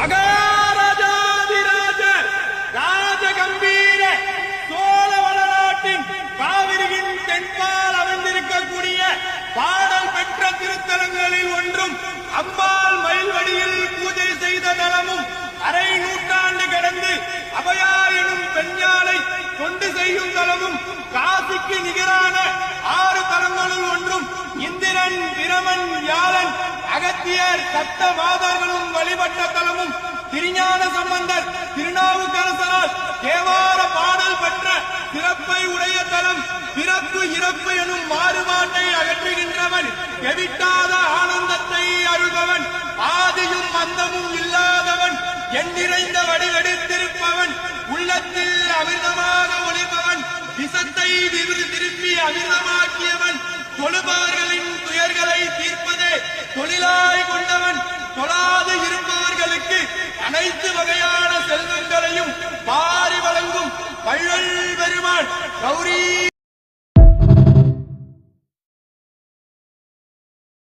மகாராஜாதிராஜ ராஜகம்பீர சோழ வளநாட்டின் காவிரியின் தென்பால் அமைந்திருக்கக்கூடிய பாடல் பெற்ற திருத்தலங்களில் ஒன்றும் அம்பாள் மயில்வடியில் பூஜை செய்த தலமும் அரை நூற்றாண்டு கடந்து அபயா எனும் பெண்யாளை கொண்டு செய்யும் தலமும் காசிக்கு நிகரான 6 தலங்களுள் ஒன்றும் இந்திரன் பிரமன் யாழன் அகத்தியர் சப்த மாதர்களும் வழிபட்ட தலமும் திருஞான சம்பந்தர் திருநாவுக்கரசரால் தேவார பாடல் பெற்ற சிறப்பை உடைய தலம். பிறப்பு இறப்பு எனும் மாறுபாட்டை அகற்றுகின்றவன், எவிட்டாத ஆனந்தத்தை அருள்பவன், ஆதியும் அந்தமும் இல்லாதவன், என் நிறைந்த வடிவெடுத்திருப்பவன், உள்ளத்தில் அமிர்தமாக ஒளிபவன், விஷத்தை திருப்பி அமிர்தமாக்கியவன், தொழுபவர்களின் துயர்களை தீர்ப்பதே தொழிலாய் கொண்டவன், தொழாது இருப்பவர்களுக்கு அனைத்து வகையான செல்வங்களையும் வாரி வழங்கும் வள்ளல் பெருமான் கௌரி